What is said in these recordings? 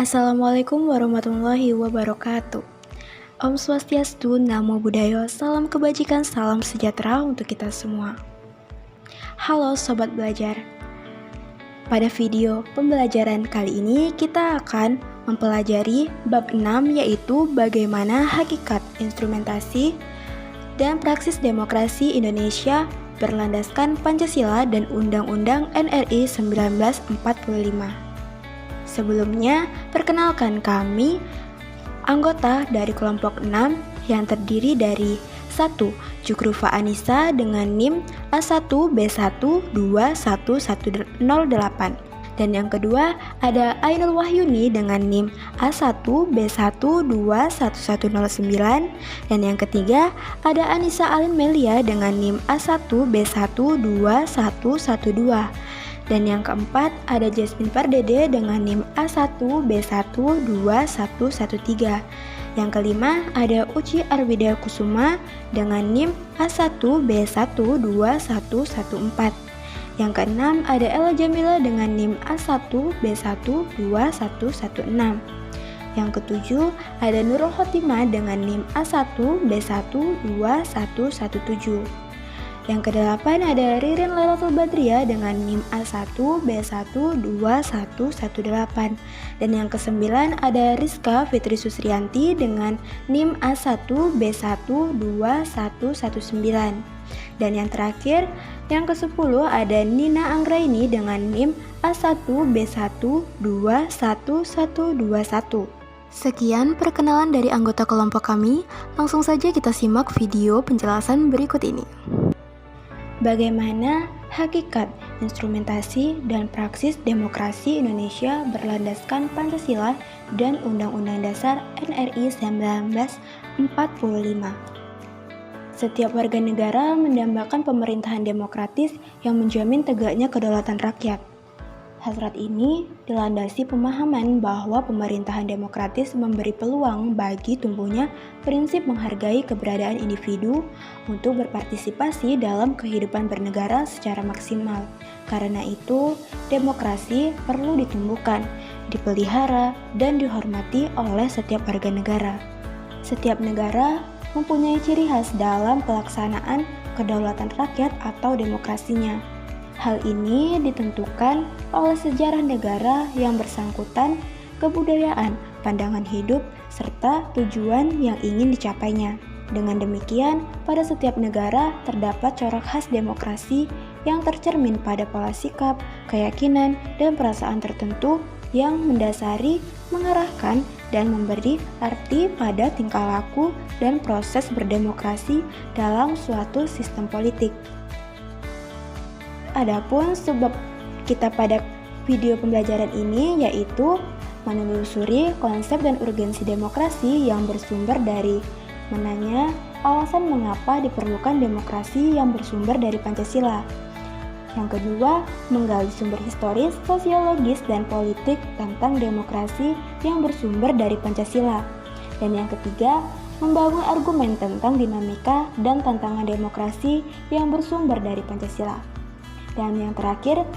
Assalamualaikum warahmatullahi wabarakatuh. Om Swastiastu, Namo Buddhaya, salam kebajikan, salam sejahtera untuk kita semua. Halo Sobat Belajar. Pada video pembelajaran kali ini kita akan mempelajari bab 6 yaitu bagaimana hakikat instrumentasi dan praksis demokrasi Indonesia berlandaskan Pancasila dan Undang-Undang NRI 1945. Sebelumnya, perkenalkan kami anggota dari kelompok 6 yang terdiri dari 1. Jukrufa Anissa dengan NIM A1B1211108. Dan yang kedua ada Ainul Wahyuni dengan NIM A1B1211109. Dan yang ketiga ada Anissa Alin Melia dengan NIM A1B1211112. Dan yang keempat ada Jasmine Pardede dengan NIM A1B1211113. Yang kelima ada Uci Arwida Kusuma dengan NIM A1B12114. Yang keenam ada Ella Jamila dengan NIM A1B12116. Yang ketujuh ada Nurul Khotimah dengan NIM A1B12117. Yang kedelapan ada Ririn Lailatul Badriah dengan NIM A1B12118. Dan yang kesembilan ada Rizka Fitri Susrianti dengan NIM A1B12119. Dan yang terakhir, yang ke-10 ada Nina Anggraini dengan NIM A1B1211121. Sekian perkenalan dari anggota kelompok kami, langsung saja kita simak video penjelasan berikut ini. Bagaimana hakikat instrumentasi dan praksis demokrasi Indonesia berlandaskan Pancasila dan Undang-Undang Dasar NRI 1945. Setiap warga negara mendambakan pemerintahan demokratis yang menjamin tegaknya kedaulatan rakyat. Hasrat ini dilandasi pemahaman bahwa pemerintahan demokratis memberi peluang bagi tumbuhnya prinsip menghargai keberadaan individu untuk berpartisipasi dalam kehidupan bernegara secara maksimal. Karena itu, demokrasi perlu ditumbuhkan, dipelihara, dan dihormati oleh setiap warga negara. Setiap negara mempunyai ciri khas dalam pelaksanaan kedaulatan rakyat atau demokrasinya. Hal ini ditentukan oleh sejarah negara yang bersangkutan, kebudayaan, pandangan hidup, serta tujuan yang ingin dicapainya. Dengan demikian, pada setiap negara terdapat corak khas demokrasi yang tercermin pada pola sikap, keyakinan, dan perasaan tertentu yang mendasari, mengarahkan, dan memberi arti pada tingkah laku dan proses berdemokrasi dalam suatu sistem politik. Adapun sebab kita pada video pembelajaran ini yaitu menelusuri konsep dan urgensi demokrasi yang bersumber dari menanya alasan mengapa diperlukan demokrasi yang bersumber dari Pancasila. Yang kedua, menggali sumber historis, sosiologis, dan politik tentang demokrasi yang bersumber dari Pancasila. Dan yang ketiga, membangun argumen tentang dinamika dan tantangan demokrasi yang bersumber dari Pancasila. Dan yang terakhir,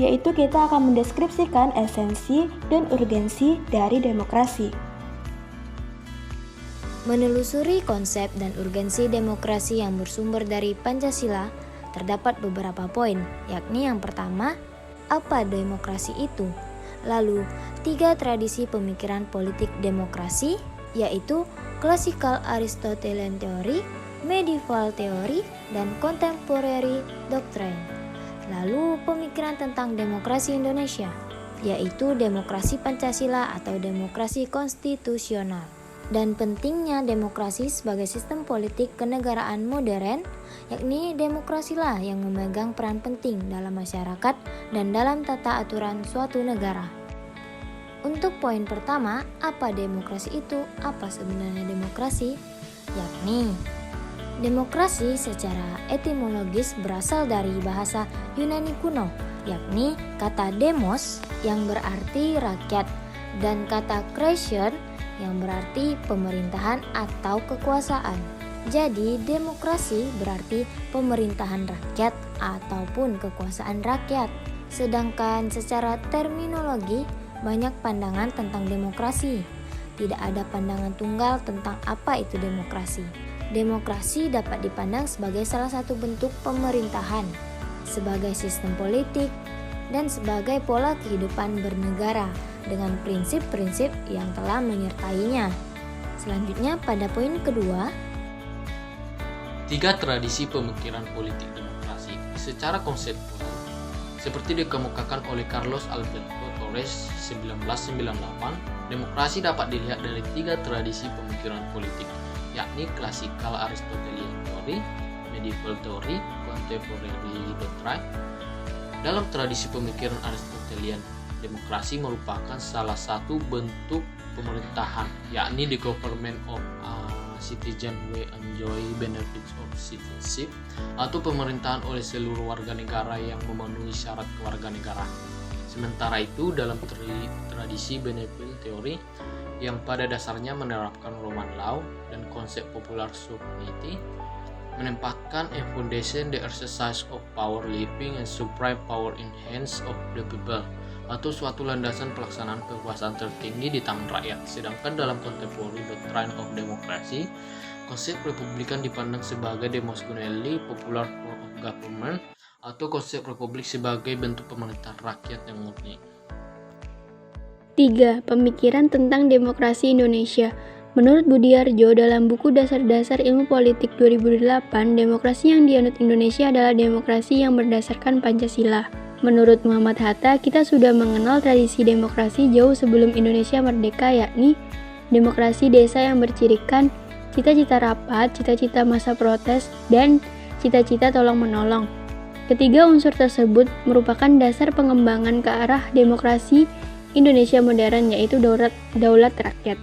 yaitu kita akan mendeskripsikan esensi dan urgensi dari demokrasi. Menelusuri konsep dan urgensi demokrasi yang bersumber dari Pancasila, terdapat beberapa poin, yakni yang pertama, apa demokrasi itu? Lalu, 3 tradisi pemikiran politik demokrasi, yaitu Classical Aristotelian Theory, Medieval Theory, dan Contemporary Doctrine. Lalu pemikiran tentang demokrasi Indonesia, yaitu demokrasi Pancasila atau demokrasi konstitusional. Dan pentingnya demokrasi sebagai sistem politik kenegaraan modern, yakni demokrasilah yang memegang peran penting dalam masyarakat dan dalam tata aturan suatu negara. Untuk poin pertama, apa demokrasi itu? Apa sebenarnya demokrasi? Yakni demokrasi secara etimologis berasal dari bahasa Yunani kuno, yakni kata demos yang berarti rakyat dan kata kreion yang berarti pemerintahan atau kekuasaan. Jadi demokrasi berarti pemerintahan rakyat ataupun kekuasaan rakyat. Sedangkan secara terminologi, banyak pandangan tentang demokrasi. Tidak ada pandangan tunggal tentang apa itu demokrasi. Demokrasi dapat dipandang sebagai salah satu bentuk pemerintahan, sebagai sistem politik, dan sebagai pola kehidupan bernegara dengan prinsip-prinsip yang telah menyertainya. Selanjutnya pada poin kedua, 3 tradisi pemikiran politik demokrasi secara konseptual seperti dikemukakan oleh Carlos Alberto Torres 1998, demokrasi dapat dilihat dari 3 tradisi pemikiran politik, yakni Classical Aristotelian Theory, Medieval Theory, Contemporary Doctrine. Dalam tradisi pemikiran Aristotelian, demokrasi merupakan salah satu bentuk pemerintahan, yakni the government of citizen who enjoy benefits of citizenship, atau pemerintahan oleh seluruh warga negara yang memenuhi syarat kewarganegaraan. Sementara itu, dalam tradisi Medieval Theory yang pada dasarnya menerapkan Roman law dan konsep popular sovereignty, menempatkan a foundation the exercise of power living and supreme power in hands of the people, atau suatu landasan pelaksanaan kekuasaan tertinggi di tangan rakyat. Sedangkan dalam Contemporary Doctrine of Democracy, konsep republikan dipandang sebagai the most generally popular form of government, atau konsep republik sebagai bentuk pemerintahan rakyat yang murni. 3. Pemikiran tentang demokrasi Indonesia. Menurut Budiarjo dalam buku Dasar-Dasar Ilmu Politik 2008, demokrasi yang dianut Indonesia adalah demokrasi yang berdasarkan Pancasila. Menurut Muhammad Hatta, kita sudah mengenal tradisi demokrasi jauh sebelum Indonesia merdeka, yakni demokrasi desa yang bercirikan cita-cita rapat, cita-cita masa protes, dan cita-cita tolong-menolong. Ketiga unsur tersebut merupakan dasar pengembangan ke arah demokrasi Indonesia modern, yaitu daulat rakyat.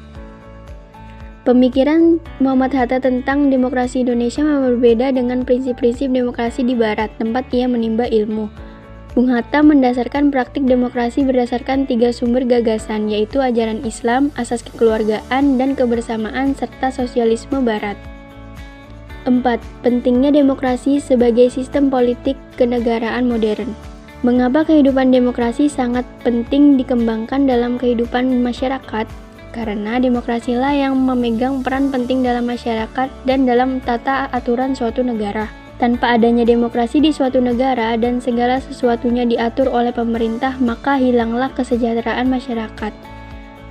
Pemikiran Muhammad Hatta tentang demokrasi Indonesia berbeda dengan prinsip-prinsip demokrasi di Barat, tempat ia menimba ilmu. Bung Hatta mendasarkan praktik demokrasi berdasarkan 3 sumber gagasan, yaitu ajaran Islam, asas kekeluargaan, dan kebersamaan, serta sosialisme Barat. 4. Pentingnya demokrasi sebagai sistem politik kenegaraan modern. Mengapa kehidupan demokrasi sangat penting dikembangkan dalam kehidupan masyarakat? Karena demokrasilah yang memegang peran penting dalam masyarakat dan dalam tata aturan suatu negara. Tanpa adanya demokrasi di suatu negara dan segala sesuatunya diatur oleh pemerintah, maka hilanglah kesejahteraan masyarakat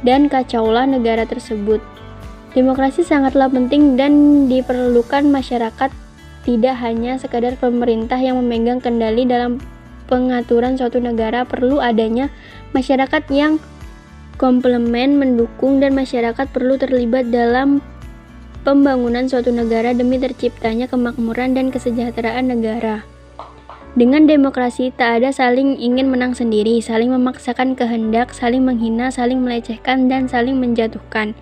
dan kacaulah negara tersebut. Demokrasi sangatlah penting dan diperlukan masyarakat, tidak hanya sekadar pemerintah yang memegang kendali dalam pengaturan suatu negara. Perlu adanya masyarakat yang komplement, mendukung, dan masyarakat perlu terlibat dalam pembangunan suatu negara demi terciptanya kemakmuran dan kesejahteraan negara. Dengan demokrasi tak ada saling ingin menang sendiri, saling memaksakan kehendak, saling menghina, saling melecehkan, dan saling menjatuhkan.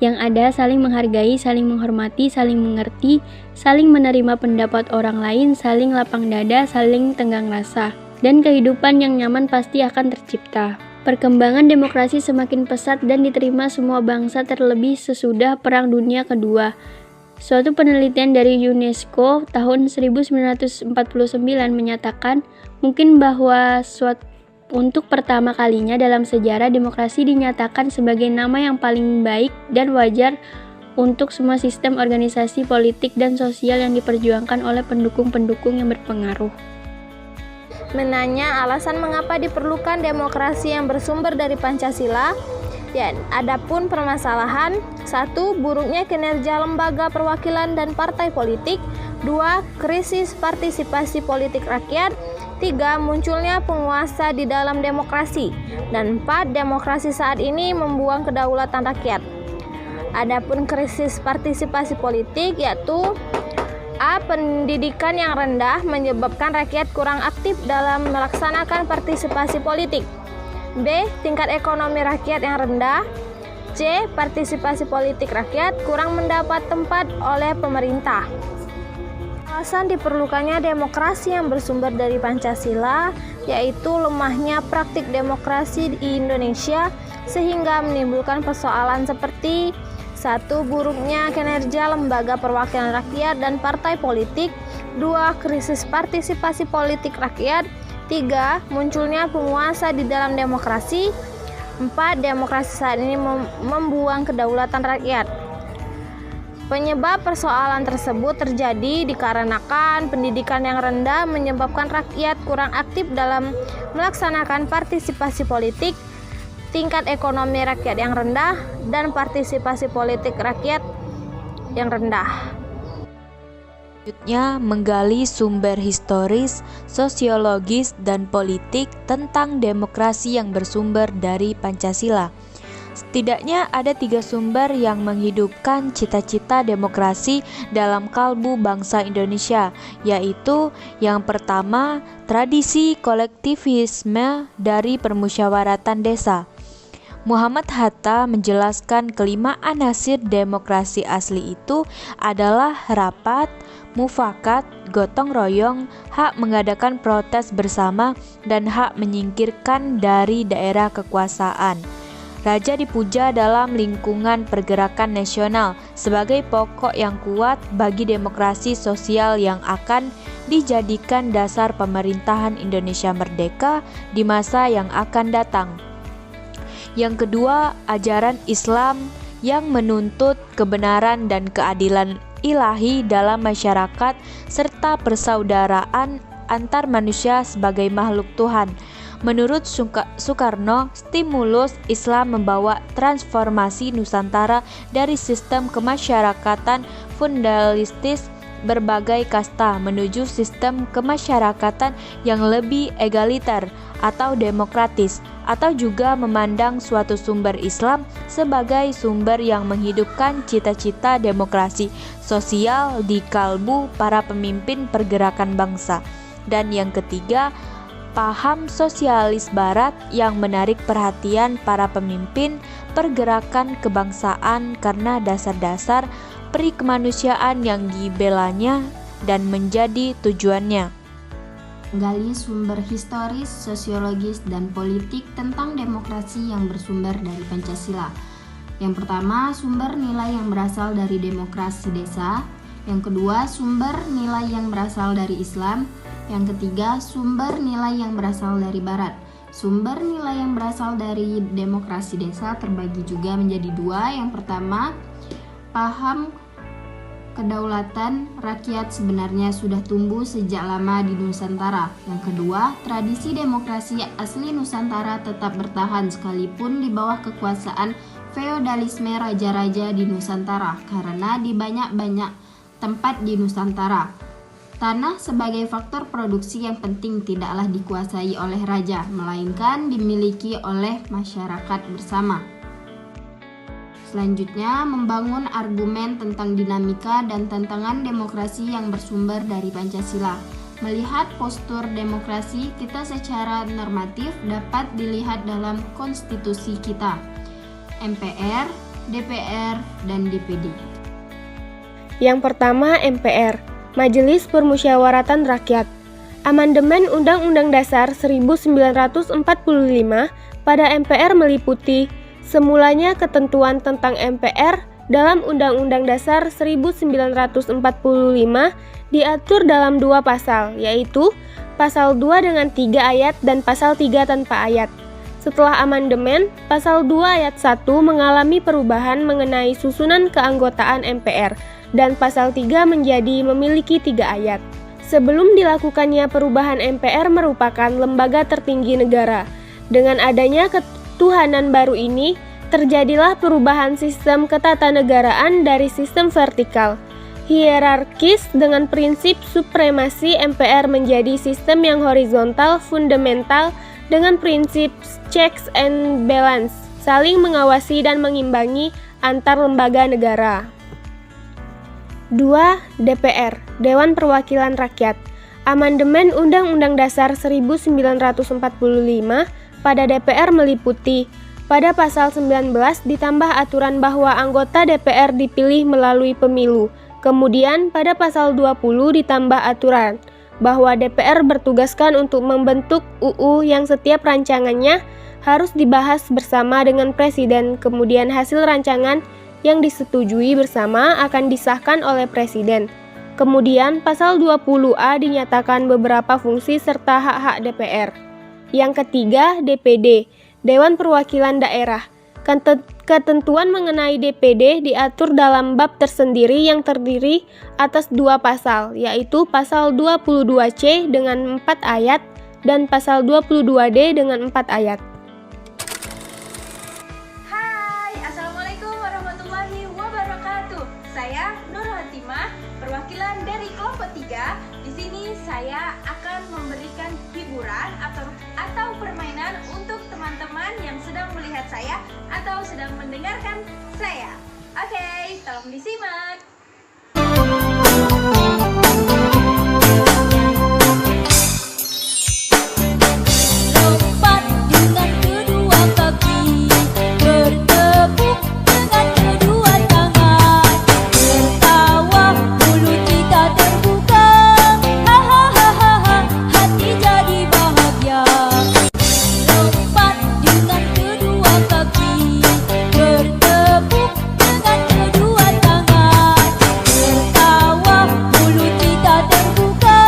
Yang ada saling menghargai, saling menghormati, saling mengerti, saling menerima pendapat orang lain, saling lapang dada, saling tenggang rasa, dan kehidupan yang nyaman pasti akan tercipta. Perkembangan demokrasi semakin pesat dan diterima semua bangsa, terlebih sesudah Perang Dunia Kedua. Suatu penelitian dari UNESCO tahun 1949 menyatakan mungkin bahwa untuk pertama kalinya dalam sejarah demokrasi dinyatakan sebagai nama yang paling baik dan wajar untuk semua sistem organisasi politik dan sosial yang diperjuangkan oleh pendukung-pendukung yang berpengaruh. Menanya alasan mengapa diperlukan demokrasi yang bersumber dari Pancasila. Ya, adapun permasalahan: 1. Buruknya kinerja lembaga perwakilan dan partai politik. 2. Krisis partisipasi politik rakyat. 3. Munculnya penguasa di dalam demokrasi. Dan 4. Demokrasi saat ini membuang kedaulatan rakyat. Adapun krisis partisipasi politik, yaitu A. Pendidikan yang rendah menyebabkan rakyat kurang aktif dalam melaksanakan partisipasi politik. B. Tingkat ekonomi rakyat yang rendah. C. Partisipasi politik rakyat kurang mendapat tempat oleh pemerintah. Alasan diperlukannya demokrasi yang bersumber dari Pancasila yaitu lemahnya praktik demokrasi di Indonesia sehingga menimbulkan persoalan seperti: 1. Buruknya kinerja lembaga perwakilan rakyat dan partai politik. 2. Krisis partisipasi politik rakyat. 3. Munculnya penguasa di dalam demokrasi. 4. Demokrasi saat ini membuang kedaulatan rakyat. Penyebab persoalan tersebut terjadi dikarenakan pendidikan yang rendah menyebabkan rakyat kurang aktif dalam melaksanakan partisipasi politik, tingkat ekonomi rakyat yang rendah, dan partisipasi politik rakyat yang rendah. Selanjutnya, menggali sumber historis, sosiologis, dan politik tentang demokrasi yang bersumber dari Pancasila. Setidaknya ada 3 sumber yang menghidupkan cita-cita demokrasi dalam kalbu bangsa Indonesia, yaitu yang pertama, tradisi kolektivisme dari permusyawaratan desa. Muhammad Hatta menjelaskan kelima anasir demokrasi asli itu adalah rapat, mufakat, gotong royong, hak mengadakan protes bersama, dan hak menyingkirkan dari daerah kekuasaan. Raja dipuja dalam lingkungan pergerakan nasional sebagai pokok yang kuat bagi demokrasi sosial yang akan dijadikan dasar pemerintahan Indonesia merdeka di masa yang akan datang. Yang kedua, ajaran Islam yang menuntut kebenaran dan keadilan ilahi dalam masyarakat serta persaudaraan antar manusia sebagai makhluk Tuhan. Menurut Soekarno, stimulus Islam membawa transformasi Nusantara dari sistem kemasyarakatan feudalistis berbagai kasta menuju sistem kemasyarakatan yang lebih egaliter atau demokratis, atau juga memandang suatu sumber Islam sebagai sumber yang menghidupkan cita-cita demokrasi sosial di kalbu para pemimpin pergerakan bangsa. Dan yang ketiga, paham sosialis barat yang menarik perhatian para pemimpin pergerakan kebangsaan karena dasar-dasar peri kemanusiaan yang dibelanya dan menjadi tujuannya. Gali sumber historis, sosiologis, dan politik tentang demokrasi yang bersumber dari Pancasila. Yang pertama, sumber nilai yang berasal dari demokrasi desa. Yang kedua, sumber nilai yang berasal dari Islam. Yang ketiga, sumber nilai yang berasal dari Barat. Sumber nilai yang berasal dari demokrasi desa terbagi juga menjadi 2. Yang pertama, paham kedaulatan rakyat sebenarnya sudah tumbuh sejak lama di Nusantara. Yang kedua, tradisi demokrasi asli Nusantara tetap bertahan sekalipun di bawah kekuasaan feodalisme raja-raja di Nusantara karena di banyak tempat di Nusantara, tanah sebagai faktor produksi yang penting tidaklah dikuasai oleh raja, melainkan dimiliki oleh masyarakat bersama. Selanjutnya, membangun argumen tentang dinamika dan tantangan demokrasi yang bersumber dari Pancasila. Melihat postur demokrasi kita secara normatif dapat dilihat dalam konstitusi kita, MPR, DPR, dan DPD. Yang pertama, MPR, Majelis Permusyawaratan Rakyat. Amandemen Undang-Undang Dasar 1945 pada MPR meliputi semulanya ketentuan tentang MPR dalam Undang-Undang Dasar 1945 diatur dalam 2 pasal, yaitu Pasal 2 dengan 3 ayat dan Pasal 3 tanpa ayat. Setelah amandemen, Pasal 2 ayat 1 mengalami perubahan mengenai susunan keanggotaan MPR dan Pasal 3 menjadi memiliki 3 ayat. Sebelum dilakukannya perubahan, MPR merupakan lembaga tertinggi negara. Dengan adanya ketuhanan baru ini, terjadilah perubahan sistem ketatanegaraan dari sistem vertikal, hierarkis dengan prinsip supremasi MPR menjadi sistem yang horizontal fundamental dengan prinsip checks and balance, saling mengawasi dan mengimbangi antar lembaga negara. 2. DPR, Dewan Perwakilan Rakyat. Amandemen Undang-Undang Dasar 1945 pada DPR meliputi pada Pasal 19 ditambah aturan bahwa anggota DPR dipilih melalui pemilu. Kemudian pada Pasal 20 ditambah aturan bahwa DPR bertugaskan untuk membentuk UU yang setiap rancangannya harus dibahas bersama dengan Presiden. Kemudian hasil rancangan yang disetujui bersama akan disahkan oleh Presiden. Kemudian Pasal 20A dinyatakan beberapa fungsi serta hak-hak DPR. Yang ketiga, DPD, Dewan Perwakilan Daerah. Ketentuan mengenai DPD diatur dalam bab tersendiri yang terdiri atas 2 pasal, yaitu pasal 22C dengan 4 ayat dan pasal 22D dengan 4 ayat. Hai, Assalamualaikum warahmatullahi wabarakatuh. Saya Nur Hatimah, perwakilan dari kelompok 3. Di sini saya akan memberikan hiburan atau permainan untuk teman-teman yang sedang melihat saya atau sedang mendengarkan saya. Oke, tolong disimak. Lompat dengan kedua kaki, bertepuk dengan kedua tangan, tertawa mulut kita terbuka, hahaha, hati jadi bahagia. Lompat dengan kedua kaki, bertepuk dengan kedua tangan, tertawa mulut kita terbuka,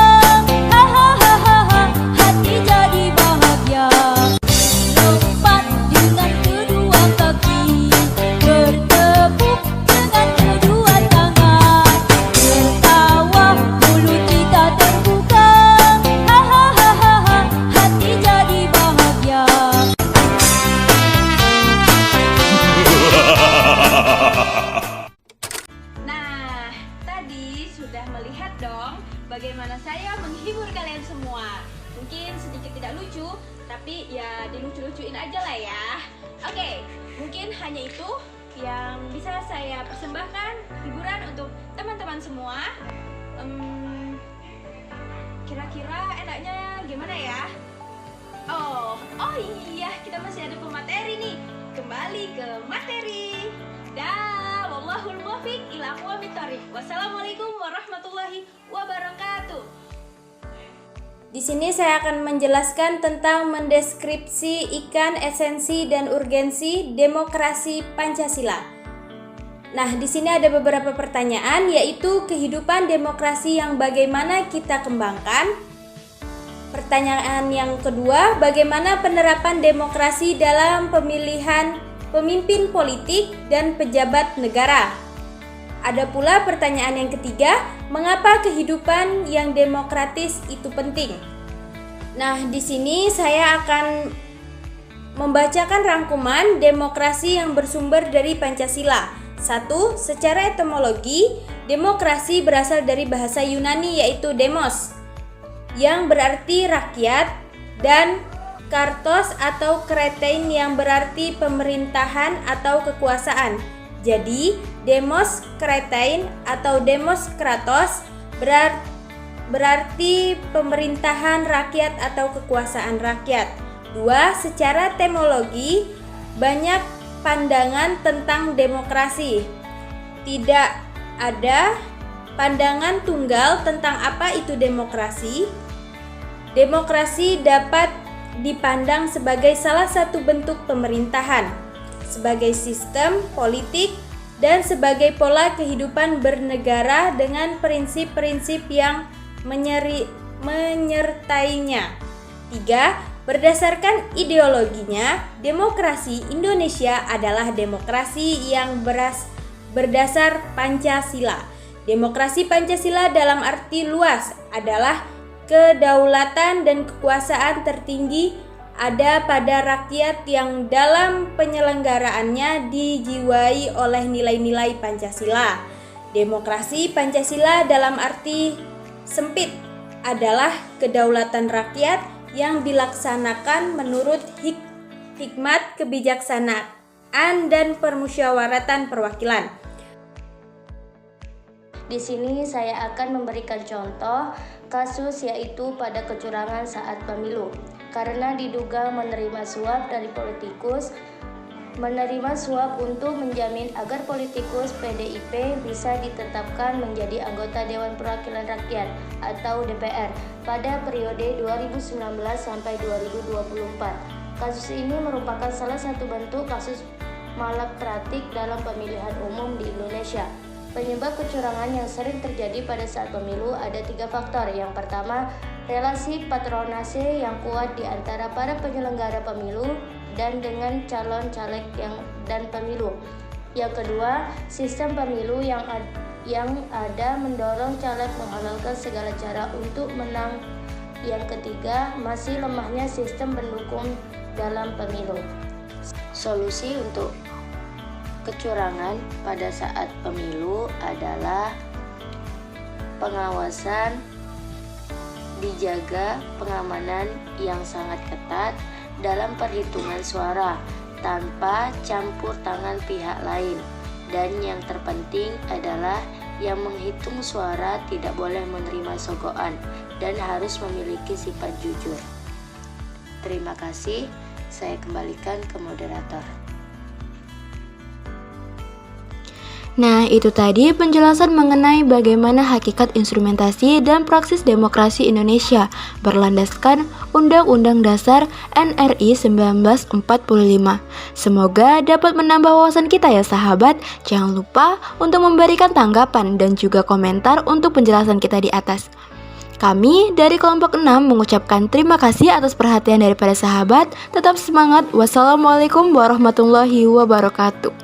hahaha, hati jadi bahagia. Lompat dengan kedua kaki, bertepuk dengan kedua tangan, tertawa mulut kita terbuka, hahaha, hati jadi bahagia. Nah, tadi sudah melihat dong bagaimana saya menghibur kalian semua. Mungkin sedikit tidak lucu, tapi ya dilucu-lucuin aja lah ya. Oke, mungkin hanya itu yang bisa saya persembahkan hiburan untuk teman-teman semua. Kira-kira enaknya gimana ya? Oh iya, kita masih ada pemateri nih. Kembali ke materi. Dah, wallahul muwaffiq ila aqwamit thoriq. Wassalamualaikum warahmatullahi wabarakatuh. Di sini saya akan menjelaskan tentang mendeskripsikan esensi dan urgensi demokrasi Pancasila. Nah, di sini ada beberapa pertanyaan, yaitu kehidupan demokrasi yang bagaimana kita kembangkan. Pertanyaan yang kedua, bagaimana penerapan demokrasi dalam pemilihan pemimpin politik dan pejabat negara. Ada pula pertanyaan yang ketiga, mengapa kehidupan yang demokratis itu penting? Nah, di sini saya akan membacakan rangkuman demokrasi yang bersumber dari Pancasila. 1. Secara etimologi, demokrasi berasal dari bahasa Yunani yaitu demos, yang berarti rakyat, dan kartos atau kretein yang berarti pemerintahan atau kekuasaan. Jadi, demos kretein atau demos kratos berarti pemerintahan rakyat atau kekuasaan rakyat. 2. Secara temologi, banyak pandangan tentang demokrasi. Tidak ada pandangan tunggal tentang apa itu demokrasi. Demokrasi dapat dipandang sebagai salah satu bentuk pemerintahan, sebagai sistem politik, dan sebagai pola kehidupan bernegara dengan prinsip-prinsip yang menyertainya. 3. Berdasarkan ideologinya, demokrasi Indonesia adalah demokrasi yang berdasar Pancasila. Demokrasi Pancasila dalam arti luas adalah kedaulatan dan kekuasaan tertinggi ada pada rakyat yang dalam penyelenggaraannya dijiwai oleh nilai-nilai Pancasila. Demokrasi Pancasila dalam arti sempit adalah kedaulatan rakyat yang dilaksanakan menurut hikmat kebijaksanaan dan permusyawaratan perwakilan. Di sini saya akan memberikan contoh kasus, yaitu pada kecurangan saat pemilu. Karena diduga menerima suap dari politikus, menerima suap untuk menjamin agar politikus PDIP bisa ditetapkan menjadi anggota Dewan Perwakilan Rakyat atau DPR pada periode 2019 sampai 2024. Kasus ini merupakan salah satu bentuk kasus malapraktik dalam pemilihan umum di Indonesia. Penyebab kecurangan yang sering terjadi pada saat pemilu ada 3 faktor. Yang pertama, relasi patronase yang kuat di antara para penyelenggara pemilu dan dengan calon caleg dan pemilu. Yang kedua, sistem pemilu yang ada mendorong caleg menghalalkan segala cara untuk menang. Yang ketiga, masih lemahnya sistem pendukung dalam pemilu. Solusi untuk kecurangan pada saat pemilu adalah pengawasan, dijaga pengamanan yang sangat ketat dalam perhitungan suara tanpa campur tangan pihak lain, dan yang terpenting adalah yang menghitung suara tidak boleh menerima sogokan dan harus memiliki sifat jujur. Terima kasih, saya kembalikan ke moderator. Nah, itu tadi penjelasan mengenai bagaimana hakikat instrumentasi dan praksis demokrasi Indonesia berlandaskan Undang-Undang Dasar NRI 1945. Semoga dapat menambah wawasan kita ya sahabat. Jangan lupa untuk memberikan tanggapan dan juga komentar untuk penjelasan kita di atas. Kami dari kelompok 6 mengucapkan terima kasih atas perhatian daripada sahabat. Tetap semangat. Wassalamualaikum warahmatullahi wabarakatuh.